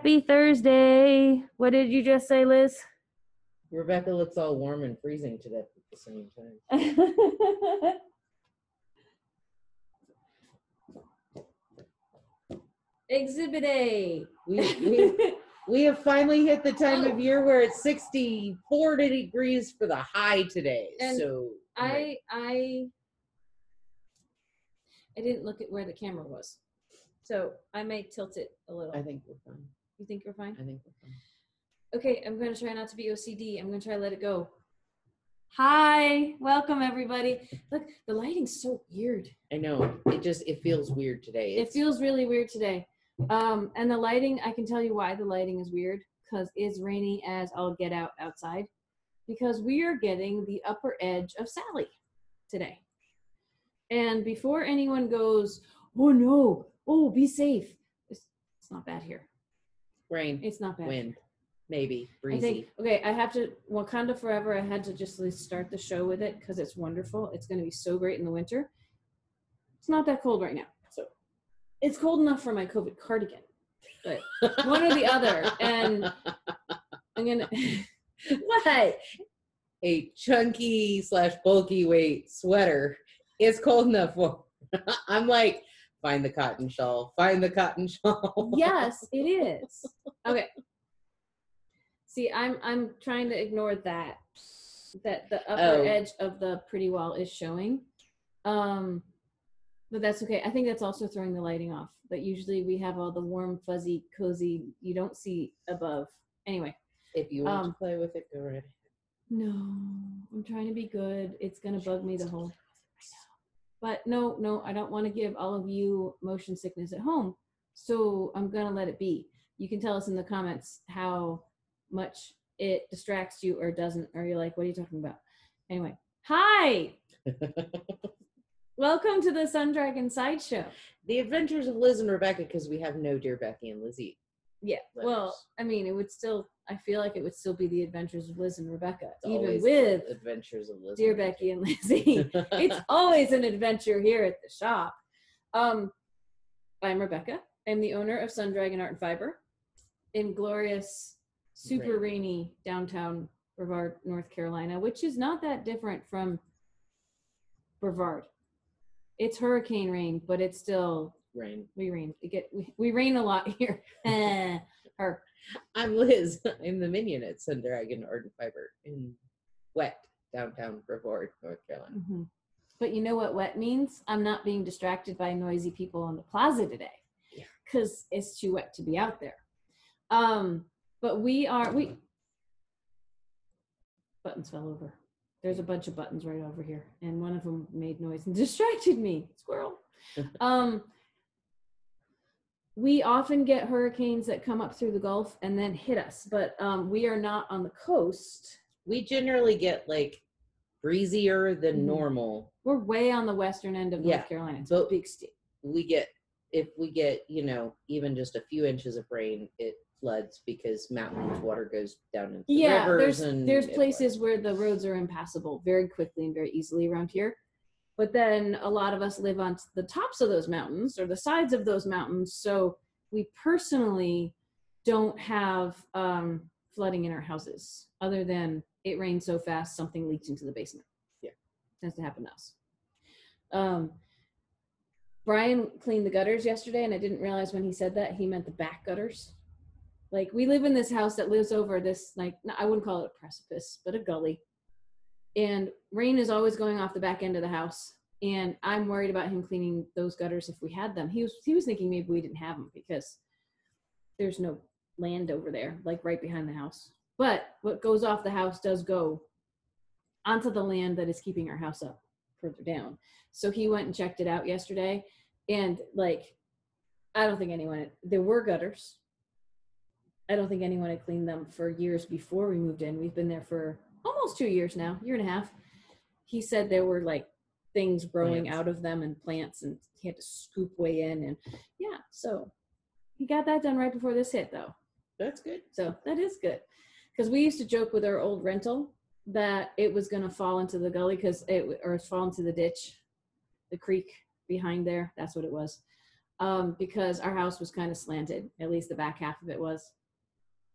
Happy Thursday. What did you just say, Liz? Rebecca looks all warm and freezing to death at the same time. Exhibit A. We have finally hit the time of year where it's 64 degrees for the high today. And so I didn't look at where the camera was, so I may tilt it a little. I think we're fine. You think you're fine? I think we're fine. Okay, I'm going to try not to be OCD. I'm going to try to let it go. Hi, welcome everybody. Look, the lighting's so weird. I know. It feels weird today. It feels really weird today. And the lighting, I can tell you why the lighting is weird, because it's rainy as I'll get outside, because we are getting the upper edge of Sally today. And before anyone goes, oh no, oh, be safe. It's not bad here. Rain. It's not bad. Wind. Maybe. Breezy. I think, okay, I have to, Wakanda Forever, I had to just start the show with it because it's wonderful. It's going to be so great in the winter. It's not that cold right now. So it's cold enough for my COVID cardigan, but one or the other. And I'm going to, what? A chunky / bulky weight sweater is cold enough for, I'm like, find the cotton shawl. Find the cotton shawl. Yes, it is. Okay. See, I'm trying to ignore that the upper edge of the pretty wall is showing. But that's okay. I think that's also throwing the lighting off. But usually we have all the warm, fuzzy, cozy, you don't see above. Anyway. If you want to play with it, go right ahead. No, I'm trying to be good. It's going to bug me the whole. But no, I don't want to give all of you motion sickness at home. So I'm going to let it be. You can tell us in the comments how much it distracts you or doesn't, or you're like, what are you talking about? Anyway, hi! Welcome to the Sun Dragon Sideshow. The Adventures of Liz and Rebecca, because we have no Dear Becky and Lizzy. Yeah, letters. Well, I mean, it would still, I feel like it would still be the Adventures of Liz and Rebecca, it's even with Adventures of Liz Dear Becky and Lizzy. It's always an adventure here at the shop. I'm Rebecca. I'm the owner of Sun Dragon Art and Fiber in glorious, super rainy downtown Brevard, North Carolina, which is not that different from Brevard. It's hurricane rain, but it's still rain. We rain. We rain a lot here. Her. I'm Liz. I'm the minion at Sun Dragon Art and Fiber in wet downtown Brevard, North Carolina. Mm-hmm. But you know what wet means? I'm not being distracted by noisy people on the plaza today, because it's too wet to be out there. But buttons fell over. There's a bunch of buttons right over here, and one of them made noise and distracted me. Squirrel. We often get hurricanes that come up through the Gulf and then hit us, but we are not on the coast. We generally get like breezier than normal. We're way on the western end of North Carolina. It's a big state. If we get, even just a few inches of rain, it floods because mountain water goes down into the rivers. There's places where the roads are impassable very quickly and very easily around here. But then a lot of us live on the tops of those mountains or the sides of those mountains. So we personally don't have flooding in our houses, other than it rained so fast something leaked into the basement. Yeah. Tends to happen to us. Brian cleaned the gutters yesterday, and I didn't realize when he said that he meant the back gutters. Like, we live in this house that lives over this, like, I wouldn't call it a precipice, but a gully. And rain is always going off the back end of the house. And I'm worried about him cleaning those gutters if we had them. He was thinking maybe we didn't have them because there's no land over there, like right behind the house. But what goes off the house does go onto the land that is keeping our house up further down. So he went and checked it out yesterday. And like, I don't think there were gutters. I don't think anyone had cleaned them for years before we moved in. We've been there for almost 2 years now, year and a half. He said there were like things growing out of them and plants, and he had to scoop way in. And so he got that done right before this hit, though. That's good. So that is good. Because we used to joke with our old rental that it was going to fall into the gully or fall into the ditch, the creek behind there. That's what it was. because our house was kind of slanted. At least the back half of it was,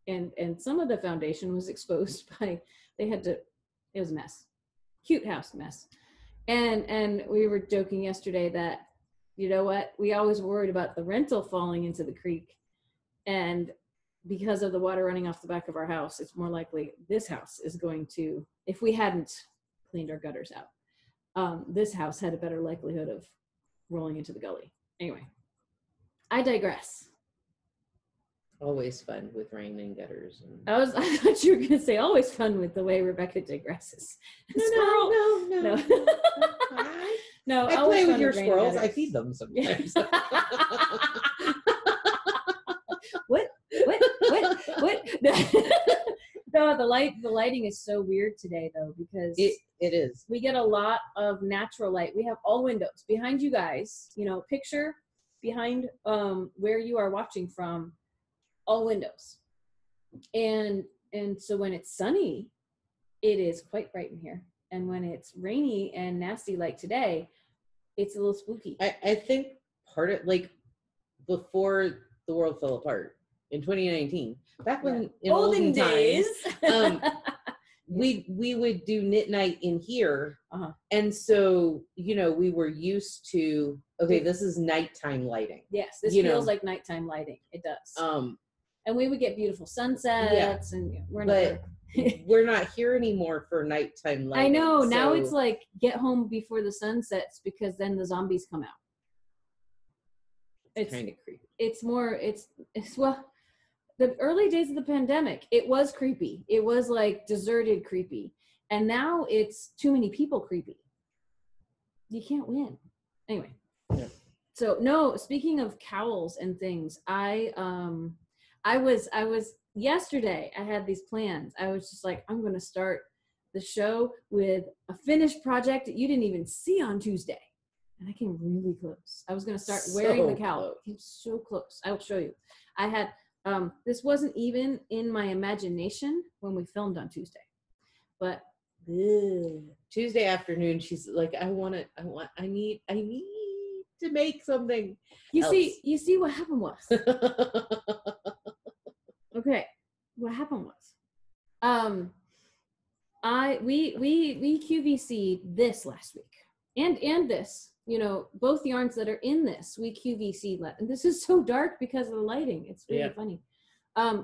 and some of the foundation was exposed by. They had to. It was a mess. Cute house mess. And we were joking yesterday that, you know what, we always worried about the rental falling into the creek, and because of the water running off the back of our house, it's more likely this house is going to, if we hadn't cleaned our gutters out, this house had a better likelihood of rolling into the gully. Anyway, I digress. Always fun with rain and gutters. And... I thought you were going to say always fun with the way Rebecca digresses. No. No, I play with your squirrels. I feed them sometimes. What? No, the lighting is so weird today though, because it is. We get a lot of natural light. We have all windows behind you guys. You know, picture behind where you are watching from. All windows, and so when it's sunny, it is quite bright in here, and when it's rainy and nasty like today, it's a little spooky. I think part of, like, before the world fell apart in 2019, back when in olden days, we would do knit night in here, and so we were used to, okay, this is nighttime lighting. Yes, this feels like nighttime lighting. It does. And we would get beautiful sunsets, and we're not here anymore for nighttime lighting. I know. So now it's like get home before the sun sets, because then the zombies come out. It's kind of creepy. It's more. It's well, the early days of the pandemic, it was creepy. It was like deserted creepy, and now it's too many people creepy. You can't win. Anyway. Yeah. So no. Speaking of cowls and things, I was yesterday, I had these plans. I was just like, I'm going to start the show with a finished project that you didn't even see on Tuesday. And I came really close. I was going to start wearing the cowl. It came so close. I will show you. I had, this wasn't even in my imagination when we filmed on Tuesday, but Tuesday afternoon, she's like, I need to make something. You see what happened was, okay, what happened was, we QVC'd this last week, and this, both yarns that are in this, we QVC'd, and this is so dark because of the lighting. It's really funny.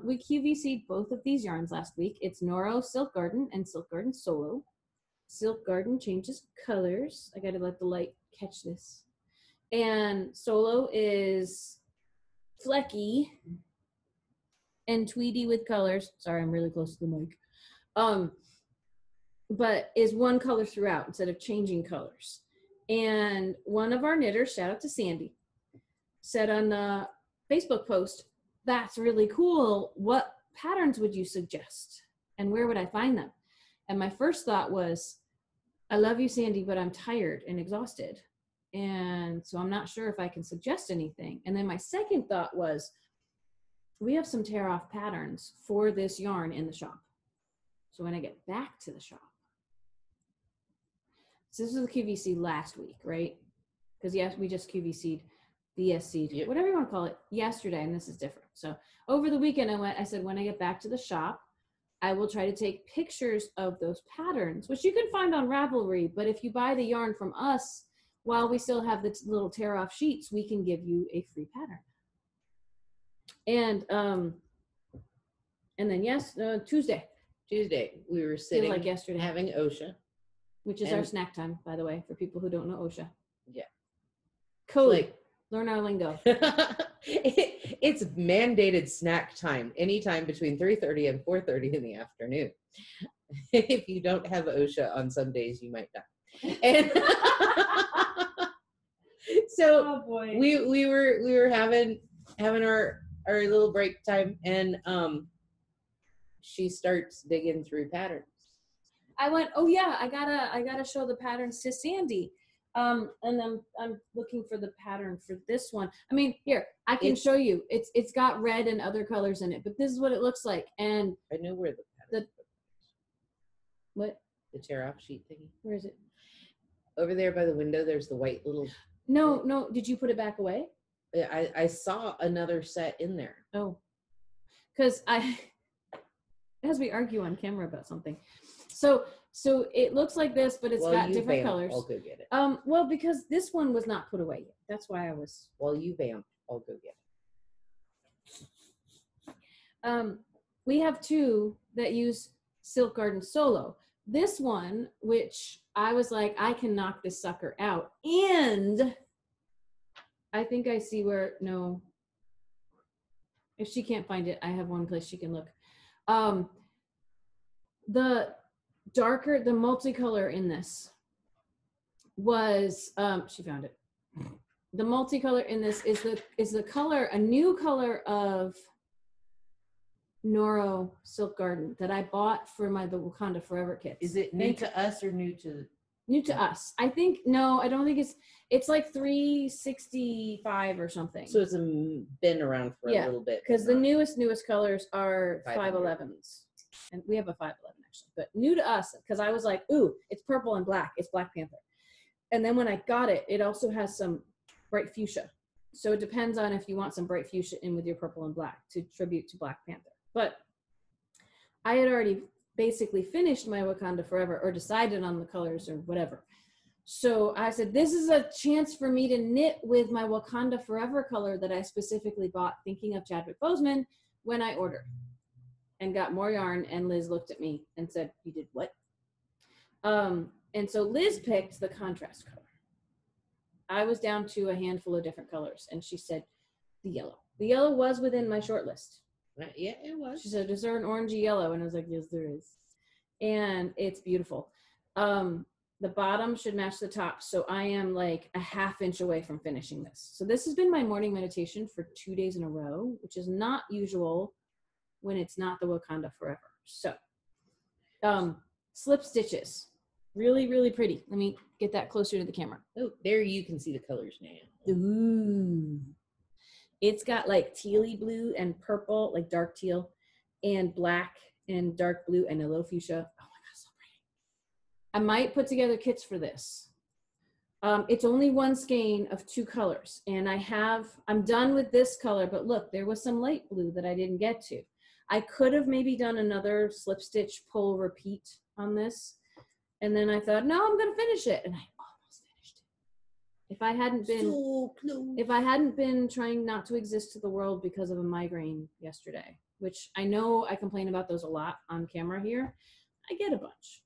We QVC'd both of these yarns last week. It's Noro Silk Garden and Silk Garden Solo. Silk Garden changes colors. I gotta let the light catch this. And Solo is flecky and tweedy with colors. Sorry, I'm really close to the mic. But is one color throughout instead of changing colors. And one of our knitters, shout out to Sandy, said on the Facebook post, that's really cool. What patterns would you suggest? And where would I find them? And my first thought was, I love you, Sandy, but I'm tired and exhausted. And so I'm not sure if I can suggest anything. And then my second thought was, we have some tear off patterns for this yarn in the shop. So when I get back to the shop, so this was the QVC last week, right? Because yes, we just QVC'd, BSC'd, whatever you want to call it, yesterday, and this is different. So over the weekend, I said, when I get back to the shop, I will try to take pictures of those patterns, which you can find on Ravelry. But if you buy the yarn from us, while we still have the little tear off sheets, we can give you a free pattern. And then Tuesday we were sitting like yesterday, having OSHA, which is our snack time, by the way, for people who don't know OSHA. Yeah, code, learn our lingo. It's mandated snack time anytime between 3:30 and 4:30 in the afternoon. If you don't have OSHA on some days, you might die. And so we were having our little break time, and she starts digging through patterns. I went, oh yeah, I gotta show the patterns to Sandy. And then I'm looking for the pattern for this one. I mean, here, I can show you. It's got red and other colors in it, but this is what it looks like. And I know where the pattern. What? The tear off sheet thingy. Where is it? Over there by the window, there's the white little. No. Did you put it back away? I saw another set in there. Oh, because as we argue on camera about something, so it looks like this, but it's got different colors. I'll go get it. Well, because this one was not put away yet. That's why I was. While you vamp, I'll go get it. We have two that use Silk Garden Solo. This one, which I was like, I can knock this sucker out, and I think I see where. No, if she can't find it, I have one place she can look. The darker, the multicolor in this was, she found it. The multicolor in this is the color, a new color of Noro Silk Garden that I bought for the Wakanda Forever kits. Is it new to us or new to us? I think, no, I don't think it's like $365 or something. So it's been around for a little bit. Because the newest colors are 511s. And we have a 511 actually. But new to us, because I was like, ooh, it's purple and black. It's Black Panther. And then when I got it, it also has some bright fuchsia. So it depends on if you want some bright fuchsia in with your purple and black to tribute to Black Panther. But I had already basically finished my Wakanda Forever or decided on the colors or whatever. So I said, this is a chance for me to knit with my Wakanda Forever color that I specifically bought thinking of Chadwick Boseman when I ordered and got more yarn. And Liz looked at me and said, you did what? And so Liz picked the contrast color. I was down to a handful of different colors and she said, the yellow. The yellow was within my short list. Yeah, it was. She said, is there an orangey yellow? And I was like, yes, there is. And it's beautiful. The bottom should match the top. So I am like a ½ inch away from finishing this. So this has been my morning meditation for 2 days in a row, which is not usual when it's not the Wakanda Forever. So slip stitches. Really, really pretty. Let me get that closer to the camera. Oh, there you can see the colors now. Ooh. It's got like tealy blue and purple, like dark teal, and black and dark blue and a little fuchsia. Oh my God, so pretty. I might put together kits for this. It's only one skein of 2 colors. And I'm done with this color, but look, there was some light blue that I didn't get to. I could have maybe done another slip stitch pull repeat on this. And then I thought, no, I'm going to finish it. And I almost finished it. If I hadn't been trying not to exist to the world because of a migraine yesterday, which I know I complain about those a lot on camera here, I get a bunch,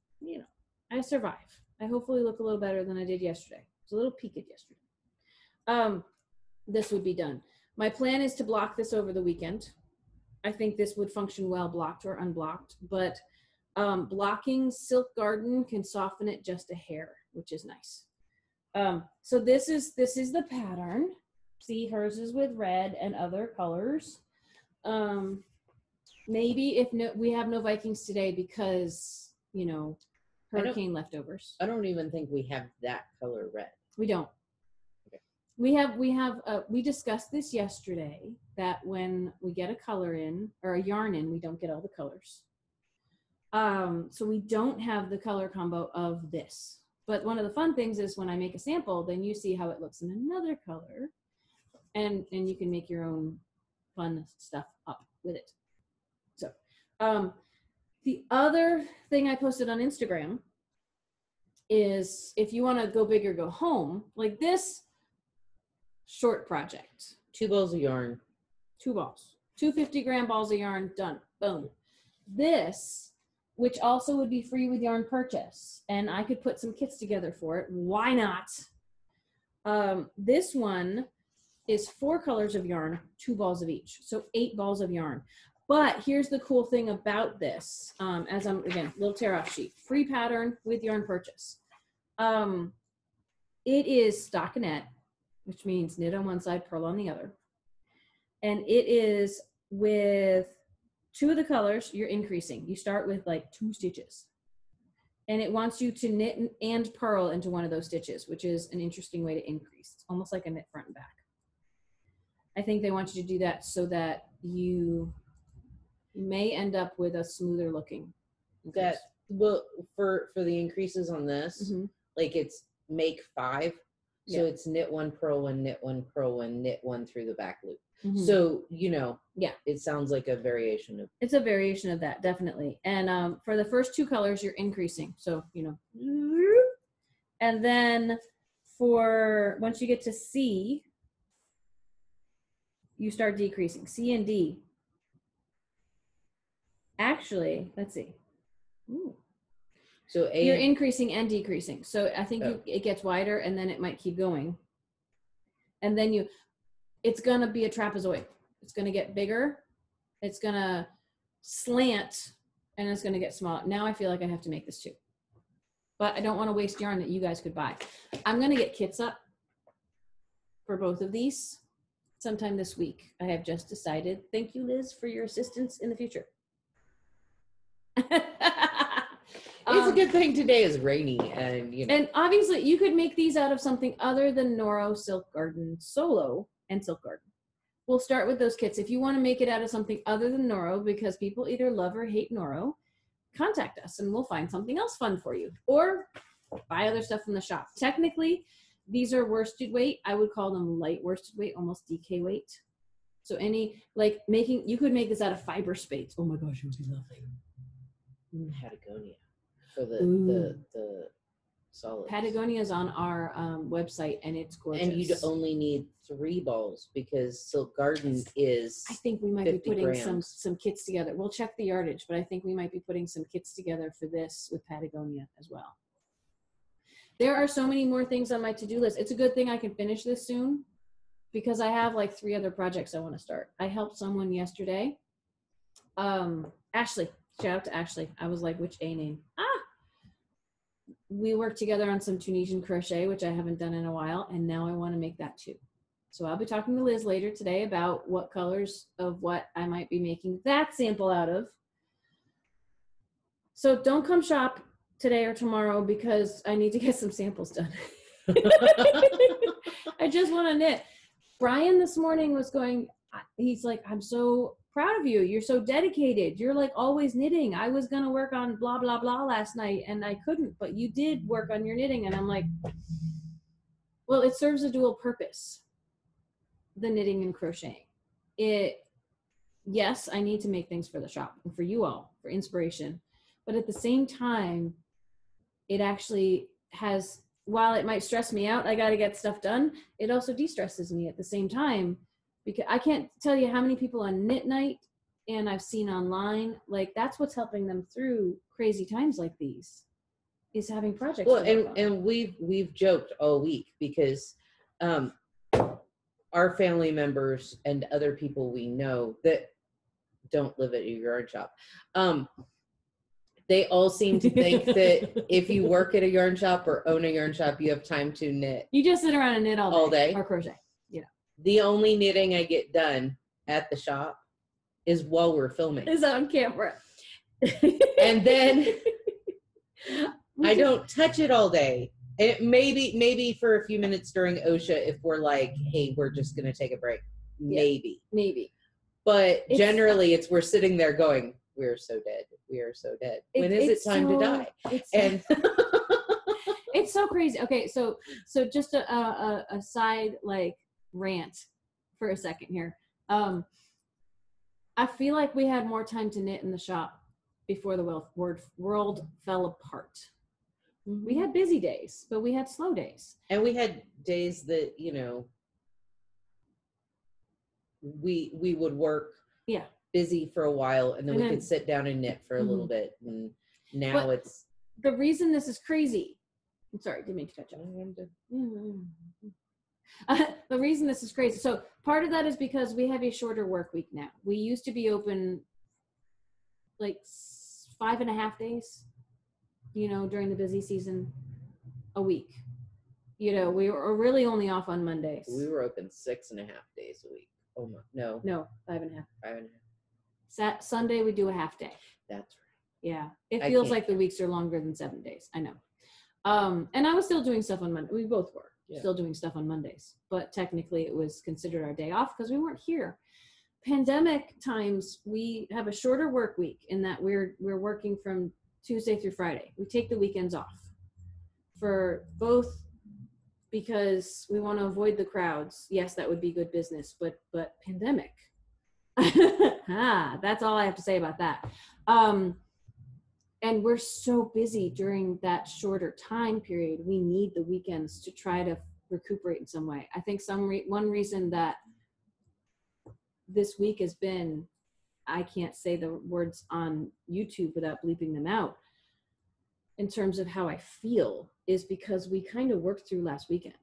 I survive. I hopefully look a little better than I did yesterday. I was a little peaked yesterday. This would be done. My plan is to block this over the weekend. I think this would function well blocked or unblocked, but blocking Silk Garden can soften it just a hair, which is nice. So this is the pattern. See, hers is with red and other colors. Maybe we have no Vikings today because, hurricane leftovers. I don't even think we have that color red. We don't. Okay. We discussed this yesterday that when we get a color in or a yarn in, we don't get all the colors. So we don't have the color combo of this. But one of the fun things is when I make a sample, then you see how it looks in another color. And you can make your own fun stuff up with it. So the other thing I posted on Instagram is if you want to go big or go home, like this short project. 2 balls of yarn. 2 balls. 2 50-gram balls of yarn, done. Boom. This, which also would be free with yarn purchase, and I could put some kits together for it. Why not? This one is 4 colors of yarn, 2 balls of each. So 8 balls of yarn. But here's the cool thing about this. Again, little tear off sheet, free pattern with yarn purchase. It is stockinette, which means knit on one side, purl on the other. And it is with 2 of the colors, you're increasing. You start with like 2 stitches. And it wants you to knit and purl into one of those stitches, which is an interesting way to increase. It's almost like a knit front and back. I think they want you to do that so that you may end up with a smoother looking increase. That will for the increases on this, like it's make 5. So it's knit one, purl one, knit one, purl one, knit one through the back loop. Mm-hmm. So, it sounds like a variation of. It's a variation of that, definitely. And for the first 2 colors, you're increasing. So, and then for once you get to C, you start decreasing. C and D. Actually, let's see. Ooh. So you're increasing and decreasing. So I think it gets wider, and then it might keep going. And then it's going to be a trapezoid. It's going to get bigger. It's going to slant, and it's going to get smaller. Now I feel like I have to make this too. But I don't want to waste yarn that you guys could buy. I'm going to get kits up for both of these sometime this week. I have just decided. Thank you, Liz, for your assistance in the future. It's a good thing today is rainy, and And obviously, you could make these out of something other than Noro, Silk Garden, Solo, and Silk Garden. We'll start with those kits. If you want to make it out of something other than Noro, because people either love or hate Noro, contact us and we'll find something else fun for you. Or buy other stuff from the shop. Technically, these are worsted weight. I would call them light worsted weight, almost DK weight. So you could make this out of fiber spades. Oh my gosh, it would be lovely. Patagonia for the solid. Patagonia is on our website, and it's gorgeous. And you'd only need 3 balls because Silk Garden is. I think we might be putting some kits together. We'll check the yardage, but I think we might be putting some kits together for this with Patagonia as well. There are so many more things on my to-do list. It's a good thing I can finish this soon because I have like 3 other projects I want to start. I helped someone yesterday. Ashley. Shout out to Ashley. I was like, which A name? We worked together on some Tunisian crochet, which I haven't done in a while, and now I want to make that too. So I'll be talking to Liz later today about what colors of what I might be making that sample out of. So don't come shop today or tomorrow because I need to get some samples done. I just want to knit. Brian this morning was going, he's like, I'm so proud of you. You're so dedicated. You're like always knitting. I was going to work on blah, blah, blah last night and I couldn't, but you did work on your knitting. And I'm like, well, it serves a dual purpose, the knitting and crocheting. Yes, I need to make things for the shop and for you all, for inspiration. But at the same time, it actually has, while it might stress me out, I got to get stuff done, it also de-stresses me at the same time. Because I can't tell you how many people on Knit Night and I've seen online, like that's what's helping them through crazy times like these, is having projects. Well, and we've joked all week because our family members and other people we know that don't live at a yarn shop, they all seem to think that if you work at a yarn shop or own a yarn shop, you have time to knit. You just sit around and knit all day. Or crochet. The only knitting I get done at the shop is while we're filming. Is on camera. And then I don't touch it all day. And maybe for a few minutes during OSHA if we're like, hey, we're just going to take a break. Maybe. But generally we're sitting there going, we're so dead. We are so dead. When is it time to die? It's so crazy. Okay, so just a side rant for a second here. I feel like we had more time to knit in the shop before the world fell apart. Mm-hmm. We had busy days, but we had slow days. And we had days that, we would work busy for a while and then we could sit down and knit for a little bit. And now it's the reason this is crazy. I'm sorry, didn't mean to touch on. The reason this is crazy. So part of that is because we have a shorter work week now. We used to be open like 5.5 days, during the busy season, a week. We were really only off on Mondays. We were open 6.5 days a week. Oh no. No, 5.5. 5.5. Sunday we do a half day. That's right. Yeah. It feels like the weeks are longer than 7 days. I know. And I was still doing stuff on Monday. We both were. Still doing stuff on Mondays, but technically it was considered our day off because we weren't here. Pandemic times, we have a shorter work week in that we're working from Tuesday through Friday. We take the weekends off for both because we want to avoid the crowds. Yes, that would be good business, but pandemic. That's all I have to say about that. And we're so busy during that shorter time period. We need the weekends to try to recuperate in some way. I think one reason that this week has been, I can't say the words on YouTube without bleeping them out, in terms of how I feel, is because we kind of worked through last weekend,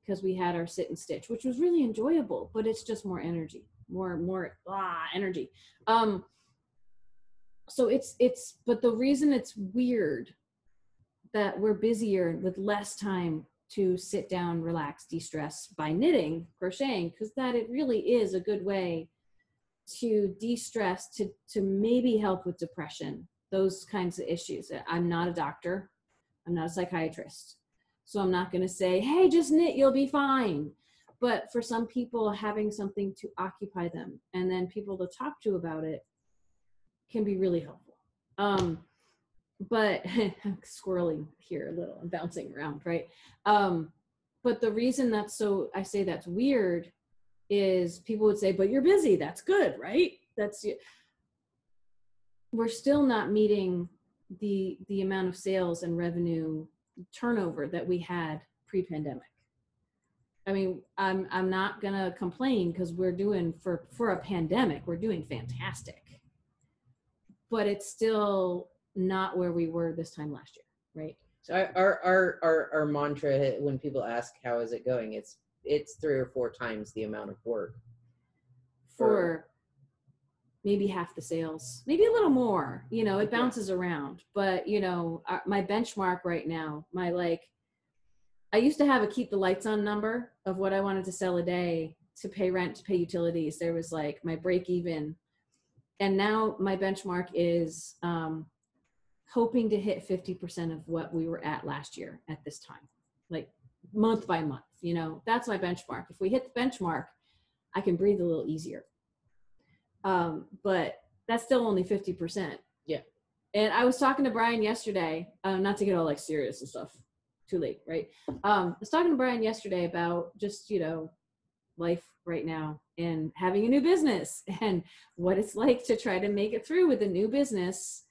because we had our sit and stitch, which was really enjoyable, but it's just more energy, more energy. So but the reason it's weird that we're busier with less time to sit down, relax, de-stress by knitting, crocheting, because that it really is a good way to de-stress, to maybe help with depression, those kinds of issues. I'm not a doctor. I'm not a psychiatrist. So I'm not going to say, hey, just knit, you'll be fine. But for some people, having something to occupy them and then people to talk to about it can be really helpful. But I'm squirreling here a little and bouncing around, right? But the reason I say that's weird is people would say, but you're busy. That's good, right? We're still not meeting the amount of sales and revenue turnover that we had pre-pandemic. I mean, I'm not gonna complain, because we're doing for a pandemic, we're doing fantastic, but it's still not where we were this time last year, right? So our mantra when people ask how is it going, it's 3 or 4 times the amount of work for maybe half the sales, maybe a little more. It bounces around, but my benchmark right now, I used to have a keep the lights on number of what I wanted to sell a day to pay rent, to pay utilities. There was like my break even. And now my benchmark is hoping to hit 50% of what we were at last year at this time, like month by month. That's my benchmark. If we hit the benchmark, I can breathe a little easier. But that's still only 50%. Yeah. And I was talking to Brian yesterday, not to get all like serious and stuff, too late, right? I was talking to Brian yesterday about just, life right now and having a new business and what it's like to try to make it through with a new business.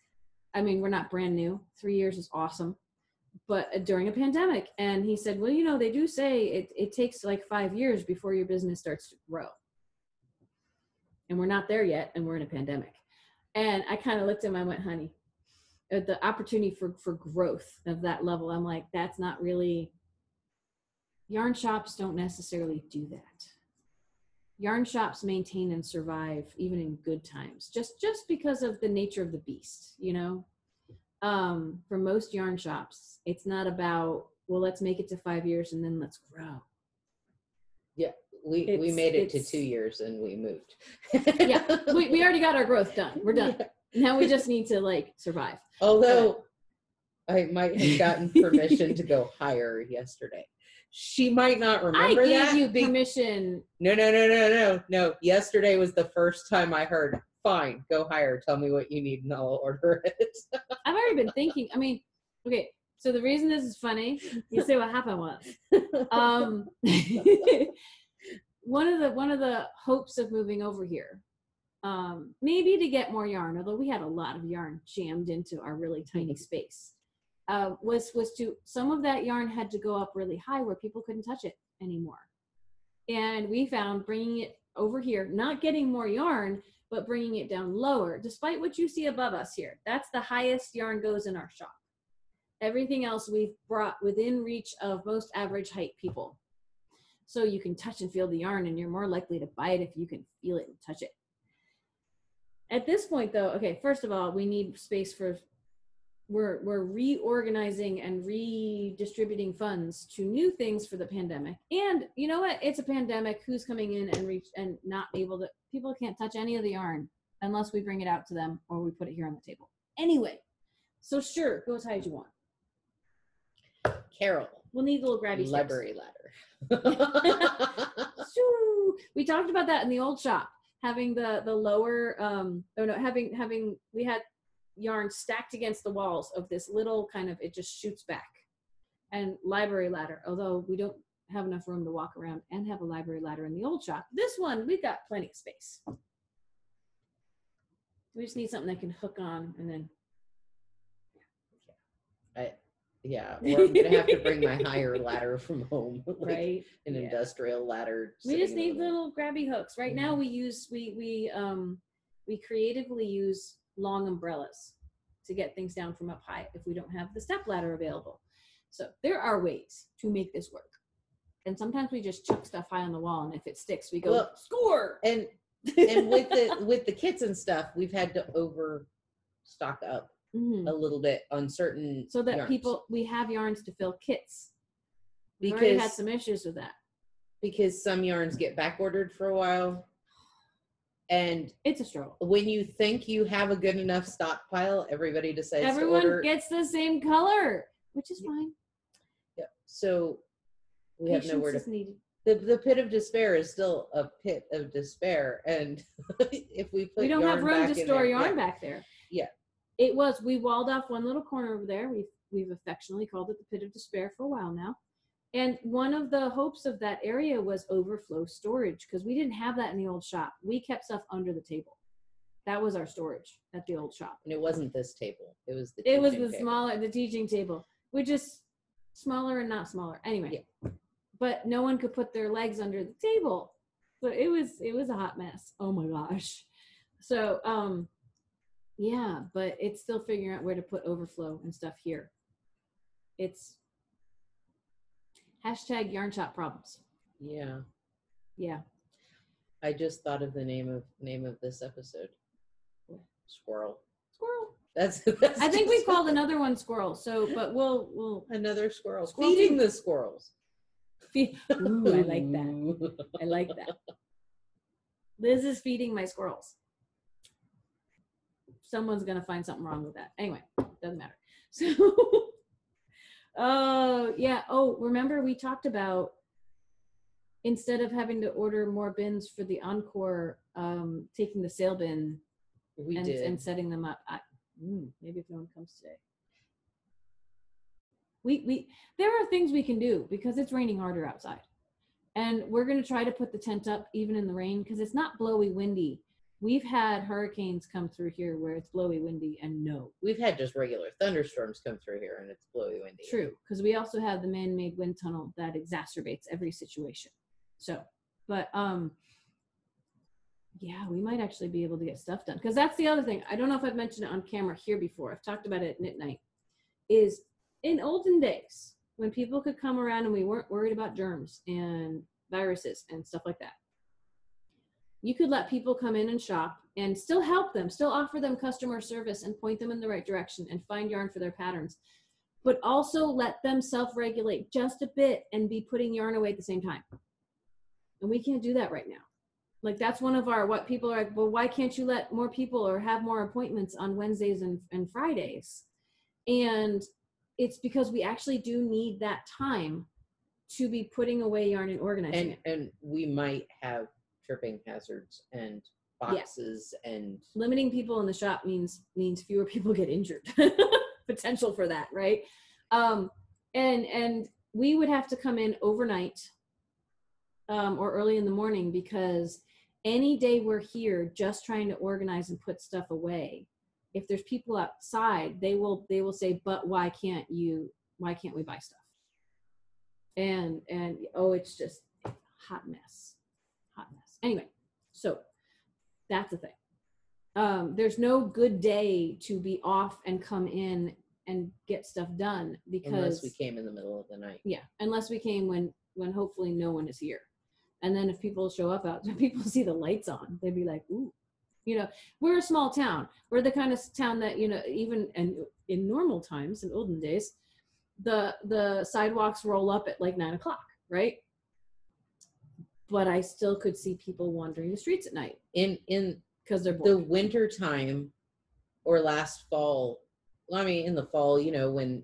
I mean, we're not brand new. 3 years is awesome, but during a pandemic. And he said, well, they do say it takes like 5 years before your business starts to grow. And we're not there yet, and we're in a pandemic. And I kind of looked at him, I went, honey, the opportunity for growth of that level, I'm like, that's not really, yarn shops don't necessarily do that. Yarn shops maintain and survive even in good times, just because of the nature of the beast, For most yarn shops, it's not about, well, let's make it to 5 years and then let's grow. Yeah, we made it to 2 years and we moved. Yeah, we already got our growth done. We're done. Yeah. Now we just need to survive. Although I might have gotten permission to go higher yesterday. She might not remember that. I gave you permission. No. Yesterday was the first time I heard, fine, go higher. Tell me what you need and I'll order it. I've already been thinking. I mean, okay, so the reason this is funny, you say what happened was. One of the hopes of moving over here, maybe to get more yarn, although we had a lot of yarn jammed into our really tiny space. Was to, some of that yarn had to go up really high where people couldn't touch it anymore. And we found bringing it over here, not getting more yarn, but bringing it down lower, despite what you see above us here. That's the highest yarn goes in our shop. Everything else we've brought within reach of most average height people. So you can touch and feel the yarn, and you're more likely to buy it if you can feel it and touch it. At this point though, okay, first of all, we need space for, we're reorganizing and redistributing funds to new things for the pandemic. And you know what? It's a pandemic. Who's coming in and not able to, people can't touch any of the yarn unless we bring it out to them or we put it here on the table. Anyway, so sure, go as high as you want. Carol. We'll need little grabby library ladder. We talked about that in the old shop, having the lower, we had yarn stacked against the walls of this little kind of, it just shoots back. And library ladder, although we don't have enough room to walk around and have a library ladder in the old shop. This one, we've got plenty of space. We just need something that can hook on and then. Yeah, or I'm gonna have to bring my higher ladder from home, like right? an industrial ladder. We just need little grabby hooks. Right now, we creatively use long umbrellas to get things down from up high if we don't have the step ladder available. So there are ways to make this work. And sometimes we just chuck stuff high on the wall, and if it sticks, we go score. And with the kits and stuff, we've had to overstock up a little bit on certain so that yarns. we have yarns to fill kits. We've Because already had some issues with that. Because some yarns get back ordered for a while. And it's a struggle. When you think you have a good enough stockpile, everybody decides everyone to order. Gets the same color, which is fine. Yeah. So we Patience have nowhere to. Is needed. The pit of despair is still a pit of despair, and if we put we don't yarn have room back to in store there, yarn back there. Yeah. We walled off one little corner over there. We've affectionately called it the pit of despair for a while now. And one of the hopes of that area was overflow storage, because we didn't have that in the old shop. We kept stuff under the table. That was our storage at the old shop. And it wasn't this table. It was the teaching table, which is smaller and not smaller. Anyway, but no one could put their legs under the table. So it was a hot mess. Oh my gosh. So, yeah, but it's still figuring out where to put overflow and stuff here. It's hashtag yarn shop problems. Yeah. Yeah. I just thought of the name of this episode. Squirrel. That's I think we've called another one Squirrel. So, but we'll another squirrel. Feeding the squirrels. Ooh, I like that. I like that. Liz is feeding my squirrels. Someone's gonna find something wrong with that. Anyway, doesn't matter. So, yeah. Oh, remember we talked about instead of having to order more bins for the Encore, taking the sale bin and setting them up. Maybe if no one comes today. There are things we can do because it's raining harder outside. And we're going to try to put the tent up even in the rain because it's not blowy windy. We've had hurricanes come through here where it's blowy windy and no. We've had just regular thunderstorms come through here and it's blowy windy. True, because we also have the man-made wind tunnel that exacerbates every situation. So, but yeah, we might actually be able to get stuff done. Because that's the other thing. I don't know if I've mentioned it on camera here before. I've talked about it at Knit Night. Is in olden days, when people could come around and we weren't worried about germs and viruses and stuff like that, you could let people come in and shop and still help them, still offer them customer service and point them in the right direction and find yarn for their patterns, but also let them self-regulate just a bit and be putting yarn away at the same time. And we can't do that right now. Like that's one of our, what people are like, well, why can't you let more people or have more appointments on Wednesdays and Fridays? And it's because we actually do need that time to be putting away yarn and organizing it. And we might have tripping hazards and boxes and limiting people in the shop means fewer people get injured. Potential for that, right? And we would have to come in overnight or early in the morning because any day we're here just trying to organize and put stuff away, if there's people outside, they will say, but why can't we buy stuff? And it's just a hot mess. Anyway, so that's the thing. There's no good day to be off and come in and get stuff done because unless we came in the middle of the night. Yeah, unless we came when hopefully no one is here. And then if people show up out, people see the lights on, they'd be like, ooh. You know, we're a small town. We're the kind of town that, you know, even in normal times, in olden days, the sidewalks roll up at like 9 o'clock, right? But I still could see people wandering the streets at night. Because they're bored. The winter time or last fall, in the fall, you know, when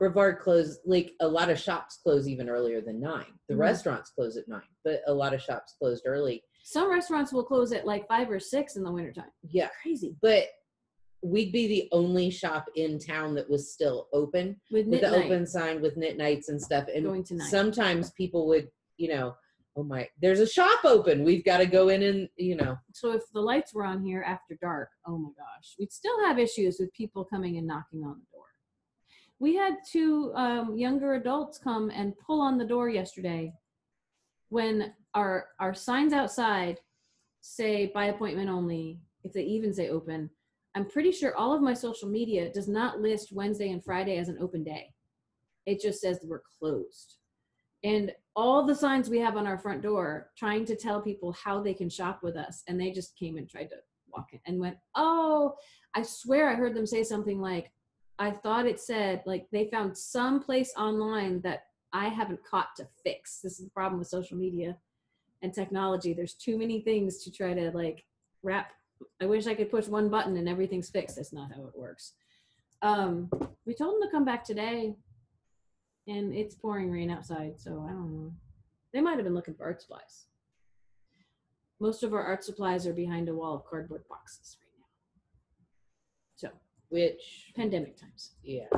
Brevard closed, like a lot of shops close even earlier than 9. The restaurants close at 9, but a lot of shops closed early. Some restaurants will close at like 5 or 6 in the wintertime. Yeah. Crazy. But we'd be the only shop in town that was still open with the night. open sign with knit nights and stuff. And Going tonight. Sometimes people would, oh my, there's a shop open. We've got to go in and, So if the lights were on here after dark, oh my gosh, we'd still have issues with people coming and knocking on the door. We had 2 younger adults come and pull on the door yesterday when our signs outside say by appointment only, if they even say open. I'm pretty sure all of my social media does not list Wednesday and Friday as an open day. It just says we're closed. And all the signs we have on our front door trying to tell people how they can shop with us. And they just came and tried to walk in and went, oh, I swear I heard them say something like, I thought it said, like, they found some place online that I haven't caught to fix. This is the problem with social media and technology. There's too many things to try to like wrap. I wish I could push one button and everything's fixed. That's not how it works. We told them to come back today, and it's pouring rain outside, so I don't know. They might have been looking for art supplies. Most of our art supplies are behind a wall of cardboard boxes right now. So, which pandemic times. Yeah.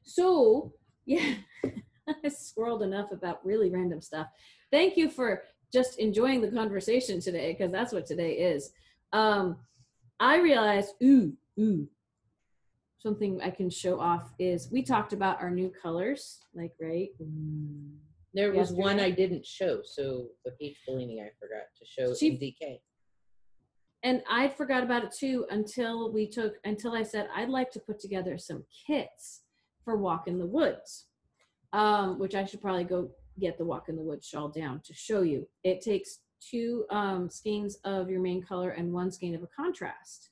So yeah, I squirreled enough about really random stuff. Thank you for just enjoying the conversation today, because that's what today is. I realized, something I can show off is we talked about our new colors, like, right? There was one I didn't show, so the peach Bellini I forgot to show in DK. And I forgot about it too until I said I'd like to put together some kits for Walk in the Woods, which I should probably go get the Walk in the Woods shawl down to show you. It takes 2 skeins of your main color and 1 skein of a contrast.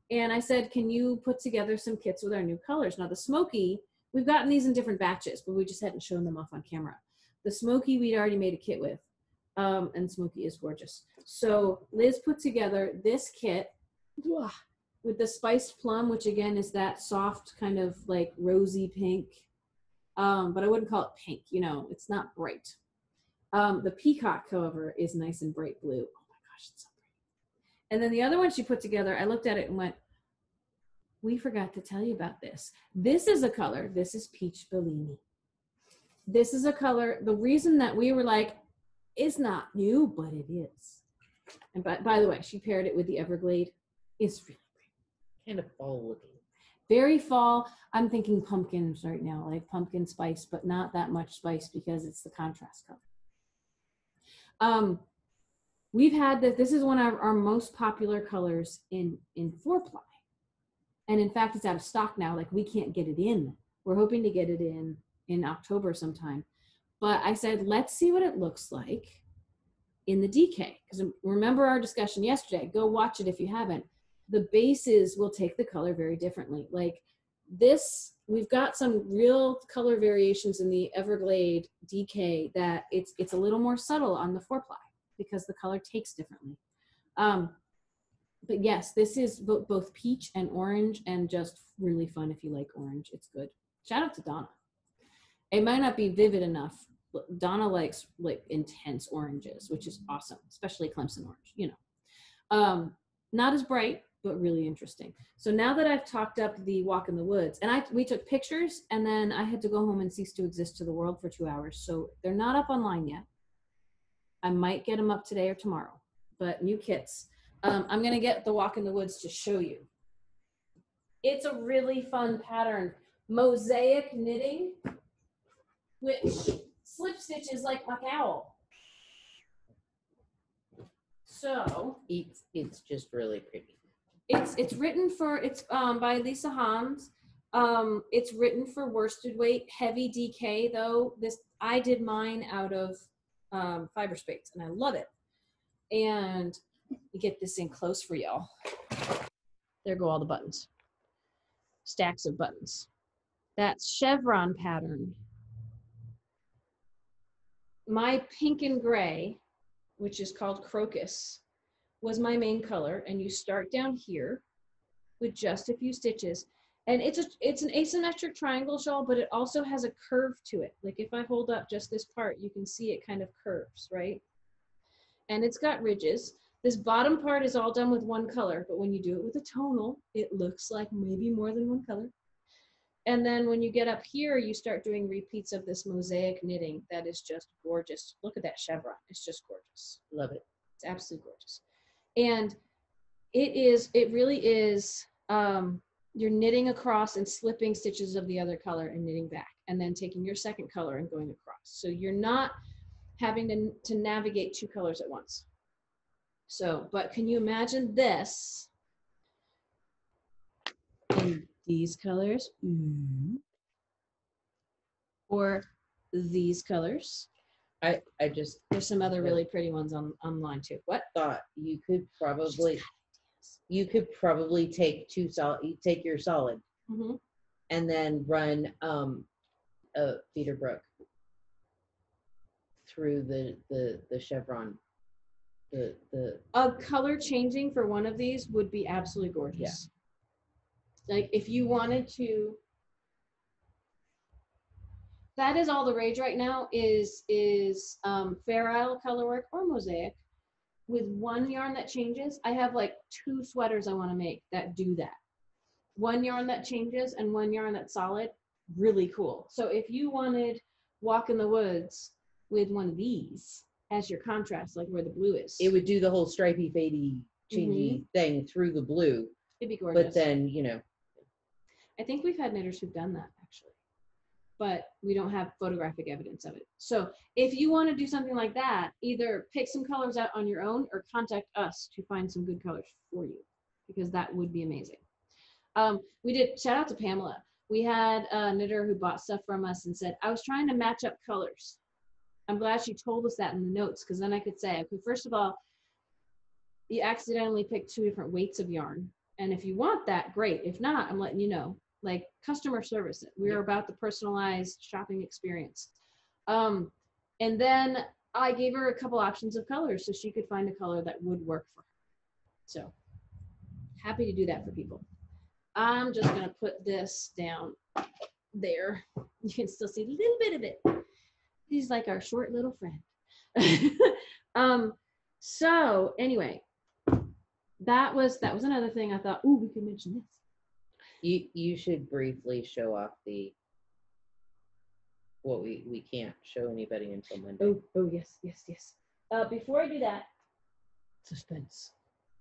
And I said, can you put together some kits with our new colors? Now the smoky, we've gotten these in different batches, but we just hadn't shown them off on camera. The smoky we'd already made a kit with, and smoky is gorgeous. So Liz put together this kit with the spiced plum, which again is that soft kind of like rosy pink, but I wouldn't call it pink, it's not bright. The peacock, however, is nice and bright blue. Oh my gosh, it's so pretty. And then the other one she put together, I looked at it and went, we forgot to tell you about this. This is a color, this is Peach Bellini. This is a color, the reason that we were like, it's not new, but it is. And by the way, she paired it with the Everglade. It's really pretty. Kind of fall looking. Very fall. I'm thinking pumpkins right now, like pumpkin spice, but not that much spice because it's the contrast color. We've had this is one of our most popular colors in 4-ply. And in fact, it's out of stock now. Like, we can't get it in. We're hoping to get it in October sometime. But I said, let's see what it looks like in the DK. Because remember our discussion yesterday, go watch it if you haven't. The bases will take the color very differently. Like this, we've got some real color variations in the Everglade DK that it's a little more subtle on the 4-ply because the color takes differently. But yes, this is both peach and orange, and just really fun if you like orange. It's good. Shout out to Donna. It might not be vivid enough. Donna likes like intense oranges, which is awesome, especially Clemson orange, not as bright, but really interesting. So now that I've talked up the Walk in the Woods, and we took pictures, and then I had to go home and cease to exist to the world for 2 hours. So they're not up online yet. I might get them up today or tomorrow, but new kits. I'm going to get the Walk in the Woods to show you. It's a really fun pattern. Mosaic knitting, which slip stitches like my cowl. So it's just really pretty. It's written for, it's by Lisa Hans. It's written for worsted weight, heavy DK though. I did mine out of fiber spades, and I love it. And you get this in close for y'all. There go all the buttons. Stacks of buttons. That's chevron pattern. My pink and gray, which is called crocus, was my main color, and you start down here with just a few stitches. And it's an asymmetric triangle shawl, but it also has a curve to it. Like if I hold up just this part, you can see it kind of curves, right? And it's got ridges. This bottom part is all done with one color, but when you do it with a tonal, it looks like maybe more than one color. And then when you get up here, you start doing repeats of this mosaic knitting that is just gorgeous. Look at that chevron. It's just gorgeous. Love it. It's absolutely gorgeous. And it really is, you're knitting across and slipping stitches of the other color and knitting back, and then taking your second color and going across. So you're not having to navigate two colors at once. So, but can you imagine this in these colors? Or these colors? I just There's some other really pretty ones online too. What? Thought you could probably take take your solid and then run a feeder brook through the chevron. A color changing for one of these would be absolutely gorgeous. Yeah. Like if you wanted to, that is all the rage right now is Fair Isle colorwork or mosaic with one yarn that changes. I have like 2 sweaters I want to make that do that. One yarn that changes and one yarn that's solid, really cool. So if you wanted Walk in the Woods with one of these as your contrast, like where the blue is, it would do the whole stripey, fadey, changey thing through the blue. It'd be gorgeous. But then, you know, I think we've had knitters who've done that actually, but we don't have photographic evidence of it. So if you want to do something like that, either pick some colors out on your own or contact us to find some good colors for you, because that would be amazing. We did, shout out to Pamela. We had a knitter who bought stuff from us and said, I was trying to match up colors. I'm glad she told us that in the notes, because then I could say, okay, first of all, you accidentally picked 2 different weights of yarn. And if you want that, great. If not, I'm letting you know. Like customer service it. We're about the personalized shopping experience. And then I gave her a couple options of colors so she could find a color that would work for her. So happy to do that for people. I'm just going to put this down there. You can still see a little bit of it. He's like our short little friend. So anyway, that was another thing I thought, ooh, we could mention this. You should briefly show off what we can't show anybody until Monday. Oh yes. Before I do that, suspense.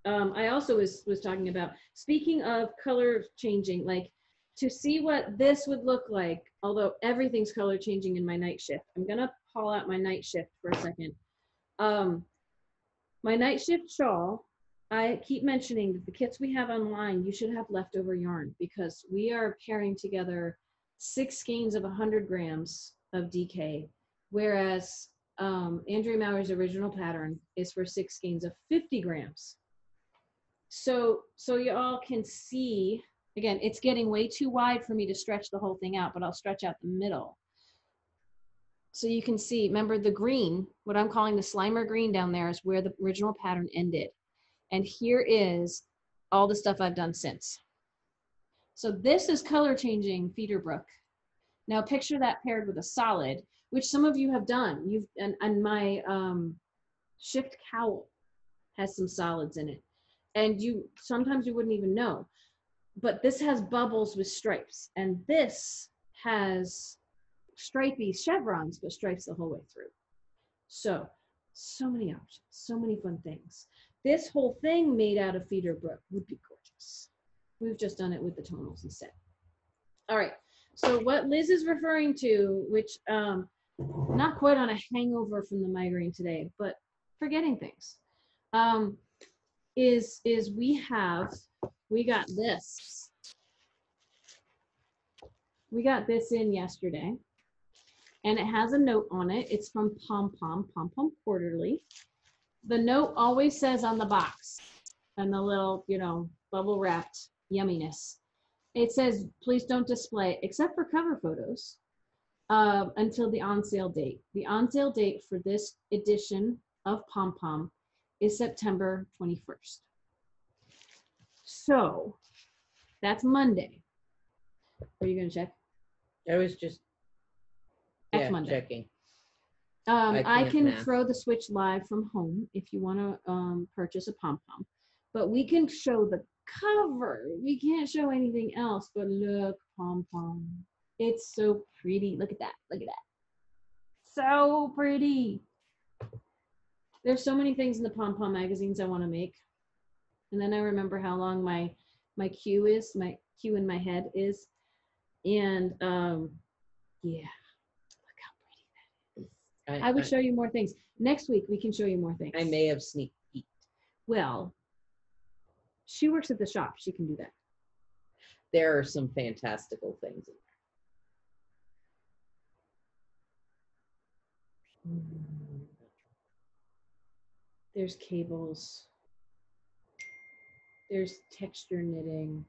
I also was talking about, speaking of color changing, like to see what this would look like, although everything's color changing in my night shift. I'm gonna haul out my night shift for a second. My night shift shawl, I keep mentioning that the kits we have online, you should have leftover yarn, because we are pairing together 6 skeins of 100 grams of DK, whereas Andrea Maury's original pattern is for 6 skeins of 50 grams. So you all can see, again, it's getting way too wide for me to stretch the whole thing out, but I'll stretch out the middle. So you can see, remember the green, what I'm calling the Slimer green down there is where the original pattern ended. And here is all the stuff I've done since. So this is color changing feeder brook. Now picture that paired with a solid, which some of you have done. And my shift cowl has some solids in it. And sometimes you wouldn't even know. But this has bubbles with stripes. And this has stripy chevrons, but stripes the whole way through. So many options, so many fun things. This whole thing made out of feeder brook would be gorgeous. We've just done it with the tonals instead. All right, so what Liz is referring to, which not quite on a hangover from the migraine today, but forgetting things, is we got this. We got this in yesterday, and it has a note on it. It's from Pom Pom Quarterly. The note always says on the box, and the little, bubble wrapped yumminess, it says, please don't display, except for cover photos, until the on sale date. The on sale date for this edition of Pom Pom is September 21st. So that's Monday. Are you going to check? I was just That's Monday. checking. I can math. throw the switch live from home if you want to purchase a pom-pom. But we can show the cover. We can't show anything else, but look, pom-pom. It's so pretty. Look at that. Look at that. So pretty. There's so many things in the pom-pom magazines I want to make. And then I remember how long my queue is, my queue in my head is. And yeah. Look how pretty that is. I would show you more things. Next week we can show you more things. I may have sneak peeked. Well, she works at the shop. She can do that. There are some fantastical things in there. There's cables. There's texture knitting.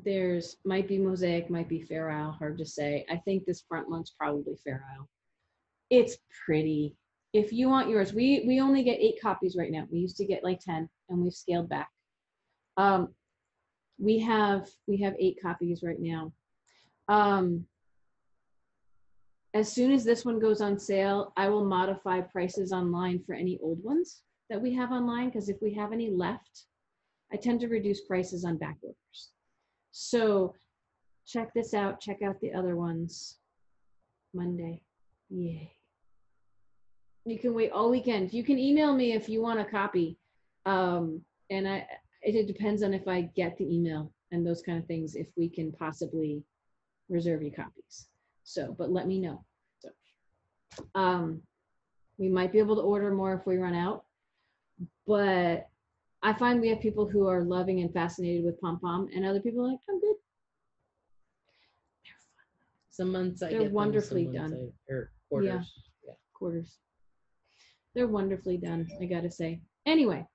There's might be mosaic, might be Fair Isle, hard to say. I think this front one's probably Fair Isle. It's pretty. If you want yours, we only get 8 copies right now. We used to get like 10, and we've scaled back. We have 8 copies right now. As soon as this one goes on sale, I will modify prices online for any old ones that we have online, because if we have any left, I tend to reduce prices on back orders. So check this out. Check out the other ones. Monday. Yay. You can wait all weekend. You can email me if you want a copy. And it depends on if I get the email and those kind of things, if we can possibly reserve you copies. So, but let me know. So, we might be able to order more if we run out, but I find we have people who are loving and fascinated with pom-pom, and other people are like, I'm good. They're fun. Some months they're wonderfully done. Or quarters. Yeah, quarters. They're wonderfully done, I gotta say. Anyway,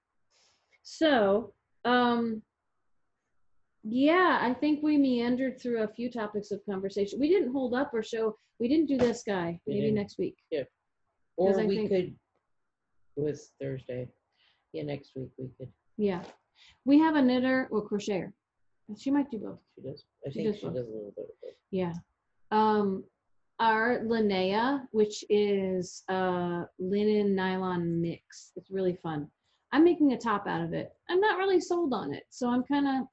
so yeah, I think we meandered through a few topics of conversation. We didn't hold up or show. We didn't do this guy. Maybe next week. Yeah. Or we could. It was Thursday. Yeah, next week we could. Yeah, we have a knitter or crocheter. She might do both. She does. I think she does a little bit of both. Yeah. Our Linnea, which is a linen nylon mix. It's really fun. I'm making a top out of it. I'm not really sold on it, so I'm kind of.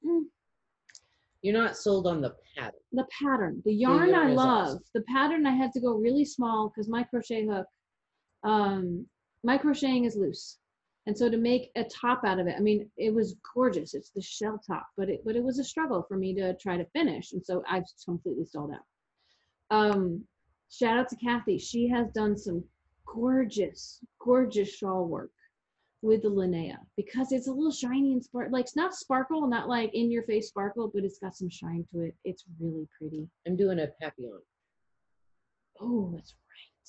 You're not sold on the pattern. The pattern. The yarn I love. Awesome. The pattern I had to go really small because my crochet hook, my crocheting is loose. And so to make a top out of it, I mean, it was gorgeous. It's the shell top, but it was a struggle for me to try to finish. And so I've completely stalled out. Shout out to Kathy. She has done some gorgeous, gorgeous shawl work with the Linnea, because it's a little shiny and like it's not sparkle, not like in your face sparkle, but it's got some shine to it. It's really pretty. I'm doing a papillon. Oh, that's right.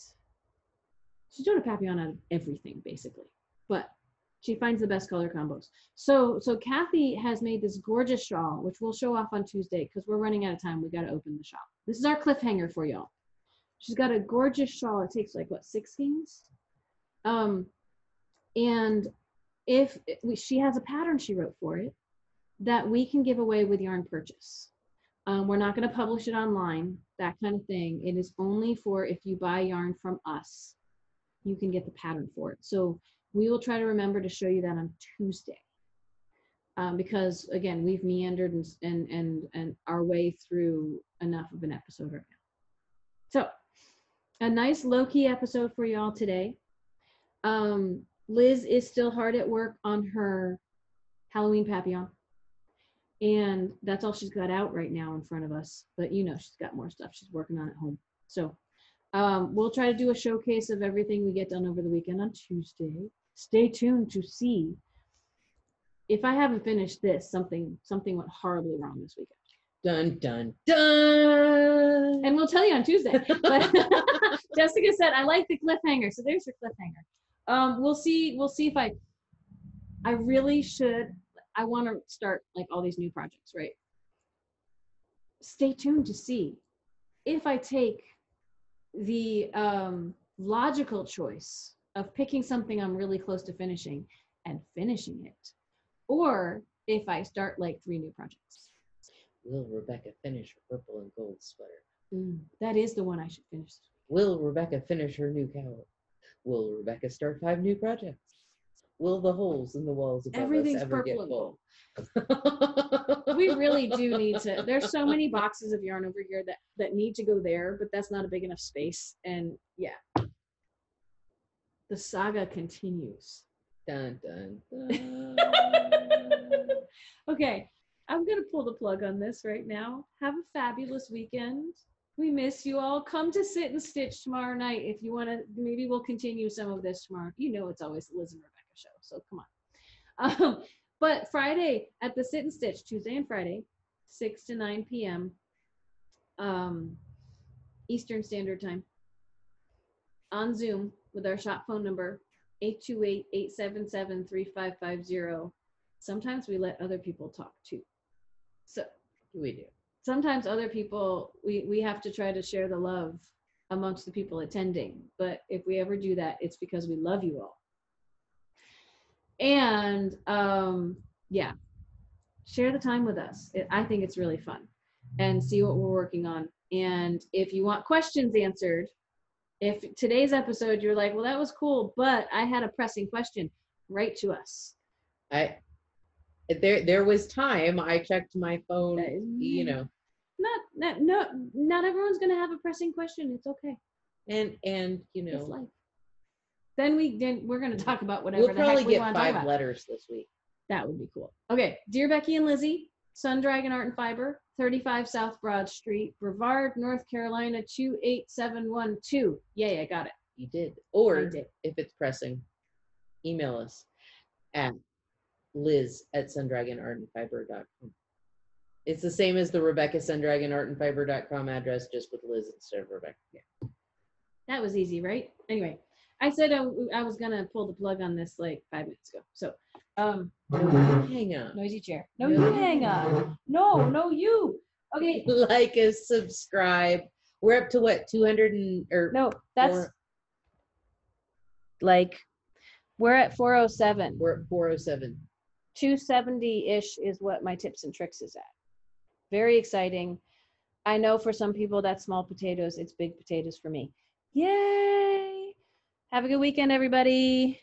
She's doing a papillon out of everything basically, but she finds the best color combos. So Kathy has made this gorgeous shawl, which we'll show off on Tuesday because we're running out of time. We got to open the shop. This is our cliffhanger for y'all. She's got a gorgeous shawl. It takes like what, 6 skeins? And if she has a pattern she wrote for it that we can give away with yarn purchase. We're not going to publish it online, that kind of thing. It is only for if you buy yarn from us, you can get the pattern for it. So we will try to remember to show you that on Tuesday. Because again, we've meandered and our way through enough of an episode right now. So a nice low-key episode for y'all today. Liz is still hard at work on her Halloween papillon. And that's all she's got out right now in front of us. But you know, she's got more stuff she's working on at home. So we'll try to do a showcase of everything we get done over the weekend on Tuesday. Stay tuned to see if I haven't finished this, something went horribly wrong this weekend. Dun, dun, dun. And we'll tell you on Tuesday. But Jessica said, I like the cliffhanger. So there's your cliffhanger. We'll see if I really should. I want to start like all these new projects, right? Stay tuned to see if I take the logical choice of picking something I'm really close to finishing and finishing it, or if I start like 3 new projects. Will Rebecca finish her purple and gold sweater? That is the one I should finish. Will Rebecca finish her new cowl? Will Rebecca start 5 new projects? Will the holes in the walls above Everything's us ever purple get and full? We really do need to. There's so many boxes of yarn over here that need to go there, but that's not a big enough space. And yeah, the saga continues. Dun, dun, dun. Okay, I'm gonna pull the plug on this right now. Have a fabulous weekend. We miss you all. Come to Sit and Stitch tomorrow night if you want to. Maybe we'll continue some of this tomorrow. You know it's always the Liz and Rebecca show, so come on. But Friday at the Sit and Stitch, Tuesday and Friday, 6 to 9 p.m. Eastern Standard Time, on Zoom with our shop phone number, 828-877-3550. Sometimes we let other people talk too. So We do. sometimes other people, we have to try to share the love amongst the people attending. But if we ever do that, it's because we love you all. And yeah, share the time with us. I think it's really fun, and see what we're working on. And if you want questions answered, if today's episode you're like, well, that was cool, but I had a pressing question, write to us. There was time I checked my phone, Not everyone's gonna have a pressing question. It's okay. And It's life. Then we're gonna talk about whatever we'll probably the heck we get want to talk 5 about. letters this week. That would be cool. Okay, Dear Becky and Lizzy, Sun Dragon Art and Fiber, 35 South Broad Street, Brevard, North Carolina 28712. Yay, I got it. You did. Or I did. If it's pressing, email us at liz@sundragonartandfiber.com. It's the same as the Rebecca sundragonartandfiber.com address, just with Liz instead of Rebecca. Yeah. That was easy, right? Anyway, I said I was gonna pull the plug on this like 5 minutes ago. So hang on. Noisy chair. No, you hang on. No, you. Okay. Like us, subscribe. We're up to what, 200 no, that's like we're at 407. We're at 407. 270-ish is what my tips and tricks is at. Very exciting. I know for some people that's small potatoes. It's big potatoes for me. Yay! Have a good weekend, everybody.